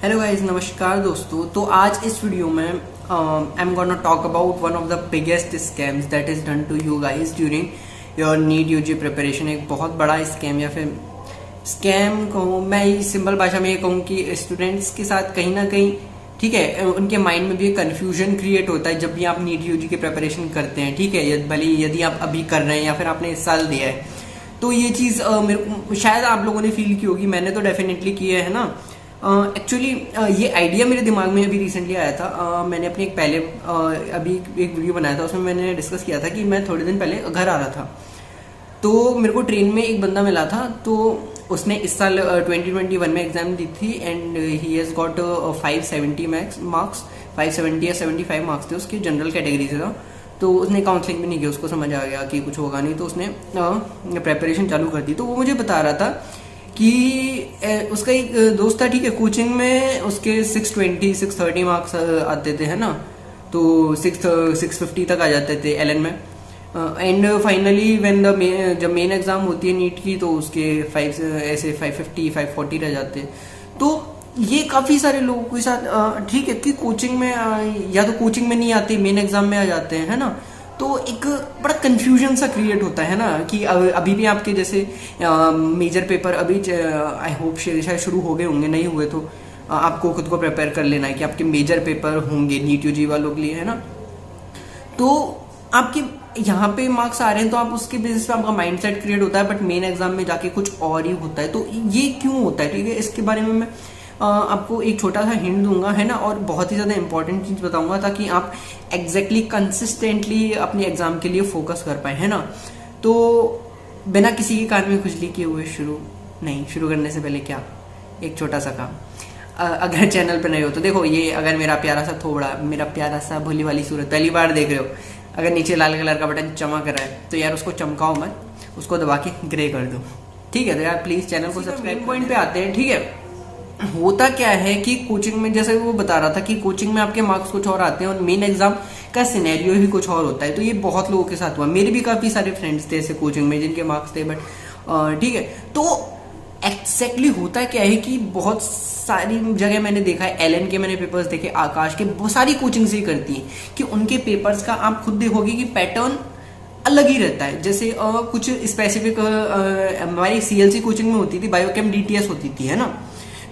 Hello guys, नमस्कार दोस्तों। तो आज इस वीडियो में I am gonna talk about one of the biggest scams that is done to you guys during your NEET UG preparation. एक बहुत बड़ा स्कैम या फिर स्कैम कहूँ, मैं सिंपल भाषा में ये कहूँ कि स्टूडेंट्स के साथ कहीं ना कहीं, ठीक है, उनके माइंड में भी कंफ्यूजन क्रिएट होता है जब भी आप नीट यूजी की प्रिपरेशन करते हैं। ठीक है, भले यदि आप अभी कर रहे हैं या फिर आपने इस साल दिया है, तो ये चीज़ मेरे को शायद आप लोगों ने फील की होगी, मैंने तो डेफिनेटली की है ना। एक्चुअली ये आइडिया मेरे दिमाग में अभी रिसेंटली आया था। मैंने अपने अभी एक वीडियो बनाया था, उसमें मैंने डिस्कस किया था कि मैं थोड़े दिन पहले घर आ रहा था, तो मेरे को ट्रेन में एक बंदा मिला था। तो उसने इस साल 2021 में एग्जाम दी थी and he has got 570 marks, 570 या 75 मार्क्स थे उसके, जनरल कैटेगरी से था। तो उसने काउंसलिंग भी नहीं की, उसको समझ आ गया कि कुछ होगा नहीं, तो उसने प्रेपरेशन चालू कर दी। तो वो मुझे बता रहा था कि उसका एक दोस्त था, ठीक है, कोचिंग में उसके 620 630 मार्क्स आते थे, है ना। तो 650 तक आ जाते थे एलएन में। एंड फाइनली व्हेन जब मेन एग्जाम होती है नीट की, तो उसके 550 540 रह जाते। तो ये काफ़ी सारे लोगों के साथ, ठीक है, कि कोचिंग में या तो कोचिंग में नहीं आते, मेन एग्जाम में आ जाते हैं, है ना। तो एक बड़ा कंफ्यूजन सा क्रिएट होता है ना कि अभी भी आपके जैसे मेजर पेपर अभी आई होप शायद शुरू हो गए होंगे, नहीं हुए तो आपको खुद को प्रिपेयर कर लेना है कि आपके मेजर पेपर होंगे नीट यूजी वालों के लिए, है ना। तो आपके यहाँ पे मार्क्स आ रहे हैं तो आप उसके बेसिस पे आपका माइंड सेट क्रिएट होता है, बट मेन एग्जाम में जाके कुछ और ही होता है। तो ये क्यों होता है, ठीक है, इसके बारे में मैं आपको एक छोटा सा हिंट दूंगा, है ना, और बहुत ही ज़्यादा इंपॉर्टेंट चीज़ बताऊंगा ताकि आप एग्जैक्टली कंसिस्टेंटली अपने एग्जाम के लिए फोकस कर पाए, है ना। तो बिना किसी के कान में खुजली किए हुए शुरू करने से पहले क्या, एक छोटा सा काम, अगर चैनल पर नए हो तो देखो, ये अगर मेरा प्यारा सा थोड़ा, मेरा प्यारा सा भोली वाली सूरत पहली बार देख रहे हो, अगर नीचे लाल कलर का बटन चमक रहा है तो यार उसको चमकाओ मत, उसको दबा के ग्रे कर दो, ठीक है। तो यार प्लीज़ चैनल को सब्सक्राइब। पॉइंट पे आते हैं, ठीक है। होता क्या है कि कोचिंग में, जैसे वो बता रहा था कि कोचिंग में आपके मार्क्स कुछ और आते हैं और मेन एग्जाम का सिनेरियो ही कुछ और होता है। तो ये बहुत लोगों के साथ हुआ, मेरे भी काफ़ी सारे फ्रेंड्स थे ऐसे कोचिंग में जिनके मार्क्स थे, बट ठीक है। तो एक्जैक्टली होता क्या है कि बहुत सारी जगह मैंने देखा है, एलएन के मैंने पेपर्स देखे, आकाश के, बहुत सारी कोचिंग से ही करती है कि उनके पेपर्स का आप खुद देखोगे कि पैटर्न अलग ही रहता है। जैसे कुछ स्पेसिफिक हमारी सीएलसी कोचिंग में होती थी, बायोकेम डीटीएस होती थी, है ना।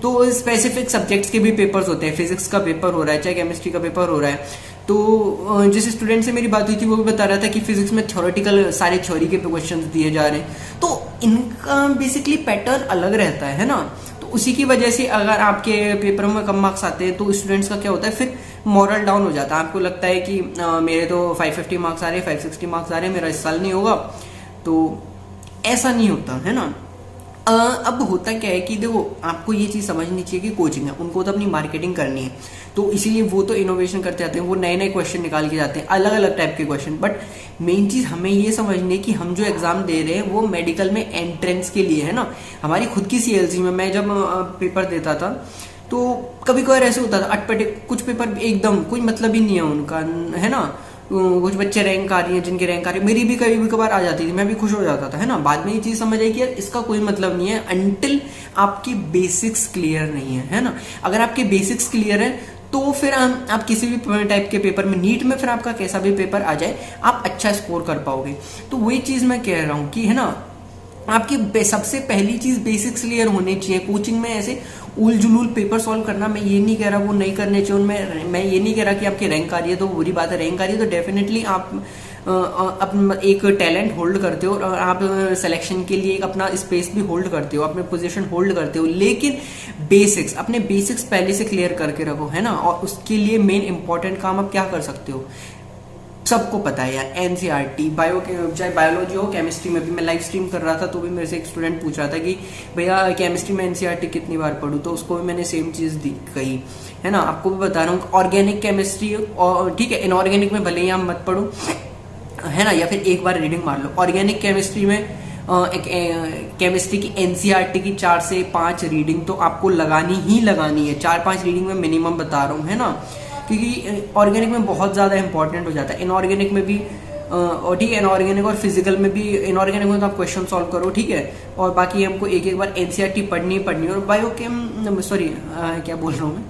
तो स्पेसिफिक सब्जेक्ट्स के भी पेपर्स होते हैं, फिजिक्स का पेपर हो रहा है, चाहे केमिस्ट्री का पेपर हो रहा है। तो जिस स्टूडेंट से मेरी बात हुई थी वो भी बता रहा था कि फिजिक्स में थ्योरेटिकल सारे थ्योरी के क्वेश्चंस दिए जा रहे हैं, तो इनका बेसिकली पैटर्न अलग रहता है ना। तो उसी की वजह से अगर आपके पेपरों में कम मार्क्स आते हैं तो स्टूडेंट्स का क्या होता है, फिर मॉरल डाउन हो जाता है। आपको लगता है कि मेरे तो 550 मार्क्स आ रहे हैं, 560 मार्क्स आ रहे हैं, मेरा इस साल नहीं होगा। तो ऐसा नहीं होता, है ना। अब होता क्या है कि देखो, आपको ये चीज़ समझनी चाहिए कि कोचिंग है, उनको तो अपनी मार्केटिंग करनी है, तो इसीलिए वो तो इनोवेशन करते जाते हैं, वो नए नए क्वेश्चन निकाल के जाते हैं, अलग अलग टाइप के क्वेश्चन। बट मेन चीज़ हमें ये समझनी है कि हम जो एग्जाम दे रहे हैं वो मेडिकल में एंट्रेंस के लिए है ना। हमारी खुद की सीएलसी में मैं जब पेपर देता था तो कभी कभार ऐसे होता था, अटपटे कुछ पेपर एकदम कोई मतलब ही नहीं है उनका, है ना। कुछ बच्चे रैंक आ रही हैं, जिनके रैंक आ रही है, मेरी भी कभी भी कभार आ जाती थी, मैं भी खुश हो जाता था, है ना। बाद में ये चीज़ समझ आई कि यार इसका कोई मतलब नहीं है अनटिल आपकी बेसिक्स क्लियर नहीं है ना। अगर आपके बेसिक्स क्लियर है तो फिर आप किसी भी टाइप के पेपर में, नीट में फिर आपका कैसा भी पेपर आ जाए, आप अच्छा स्कोर कर पाओगे। तो वही चीज़ मैं कह रहा हूँ कि, है ना, आपकी सबसे पहली चीज बेसिक्स क्लियर होने चाहिए। कोचिंग में ऐसे उल जुलूल पेपर सॉल्व करना, मैं ये नहीं कह रहा वो नहीं करने चाहिए उनमें, मैं ये नहीं कह रहा कि आपकी रैंक आ रही है तो बुरी बात है, रैंक आ रही है तो डेफिनेटली आप अपना एक टैलेंट होल्ड करते हो और आप सिलेक्शन के लिए एक अपना स्पेस भी होल्ड करते हो, अपने पोजीशन होल्ड करते हो, लेकिन बेसिक्स, अपने बेसिक्स पहले से क्लियर करके रखो, है ना। और उसके लिए मेन इंपॉर्टेंट काम आप क्या कर सकते हो, सबको पता है यार, एनसीईआरटी, चाहे बायोलॉजी हो, केमिस्ट्री में भी मैं लाइव स्ट्रीम कर रहा था तो भी मेरे से एक स्टूडेंट पूछ रहा था कि भैया केमिस्ट्री में एनसीईआरटी कितनी बार पढ़ूं, तो उसको भी मैंने सेम चीज़ दी कही, है ना। आपको भी बता रहा हूँ, ऑर्गेनिक केमिस्ट्री, और ठीक है, इनऑर्गेनिक में भले ही आप मत पढ़ो, है ना, या फिर एक बार रीडिंग मार लो। ऑर्गेनिक केमिस्ट्री में केमिस्ट्री की एनसीईआरटी की 4 से 5 रीडिंग तो आपको लगानी ही लगानी है, 4-5 रीडिंग में मिनिमम बता रहा हूँ, है ना, क्योंकि ऑर्गेनिक में बहुत ज़्यादा इंपॉर्टेंट हो जाता है। इनऑर्गेनिक में भी और ठीक है, इनऑर्गेनिक और फिजिकल में भी, इनऑर्गेनिक में तो आप क्वेश्चन सॉल्व करो, ठीक है, और बाकी हमको एक एक बार एनसीईआरटी पढ़नी पड़नी। और बायोकेम सॉरी क्या बोल रहा हूँ मैं,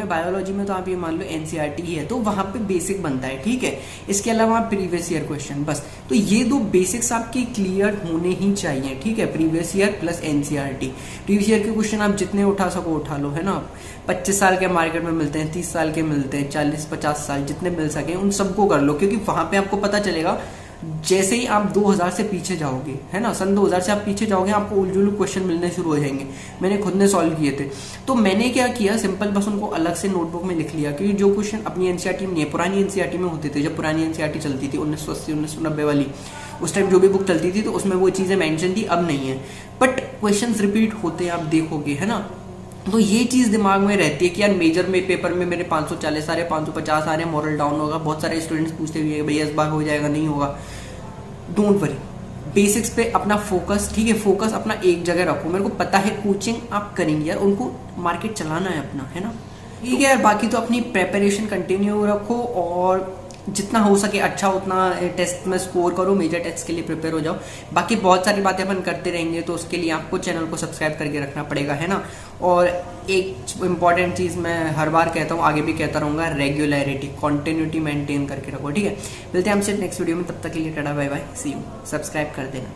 बायोलॉजी में तो आप ये मान लो एनसीईआरटी ही है, तो वहां पे बेसिक बनता है, ठीक है। इसके अलावा प्रीवियस ईयर क्वेश्चन, बस। तो ये दो बेसिक्स आपके क्लियर होने ही चाहिए, ठीक है। Previous year plus NCERT. Previous year के क्वेश्चन आप जितने उठा सको उठा लो, है ना। 25 साल के मार्केट में मिलते हैं, 30 साल के मिलते हैं, 40-50 साल जितने मिल सके उन सबको कर लो, क्योंकि वहां पे आपको पता चलेगा जैसे ही आप 2000 से पीछे जाओगे, है ना, सन 2000 से आप पीछे जाओगे, आपको उलझुल क्वेश्चन मिलने शुरू हो जाएंगे। मैंने खुद ने सॉल्व किए थे। तो मैंने क्या किया, सिंपल बस उनको अलग से नोटबुक में लिख लिया, क्योंकि जो क्वेश्चन अपनी एनसीईआरटी में नहीं है, पुरानी एनसीईआरटी में होते थे। जब पुरानी एनसीईआरटी चलती थी 1980-1990 वाली, उस टाइम जो भी बुक चलती थी तो उसमें वो चीजें मेंशन थी, अब नहीं है। बट क्वेश्चंस रिपीट होते हैं, आप देखोगे, है ना। तो ये चीज दिमाग में रहती है कि यार मेजर में पेपर में मेरे 540 आ रहे, 550 आ रहे, मॉरल डाउन होगा। बहुत सारे स्टूडेंट्स पूछते हुए भैया इस बार हो जाएगा, नहीं होगा। डोंट वरी, बेसिक्स पे अपना फोकस, ठीक है, फोकस अपना एक जगह रखो। मेरे को पता है कोचिंग आप करेंगे यार, उनको मार्केट चलाना है अपना, है ना, ठीक है यार। बाकी तो अपनी प्रेपरेशन कंटिन्यू रखो और जितना हो सके अच्छा उतना टेस्ट में स्कोर करो, मेजर टेस्ट के लिए प्रिपेयर हो जाओ। बाकी बहुत सारी बातें अपन करते रहेंगे, तो उसके लिए आपको चैनल को सब्सक्राइब करके रखना पड़ेगा, है ना। और एक इंपॉर्टेंट चीज मैं हर बार कहता हूँ, आगे भी कहता रहूंगा, रेगुलरिटी, कॉन्टिन्यूटी मेंटेन करके रखो, ठीक है। मिलते हैं हमसे नेक्स्ट वीडियो में, तब तक के लिए tata bye bye, see you. Subscribe कर देना।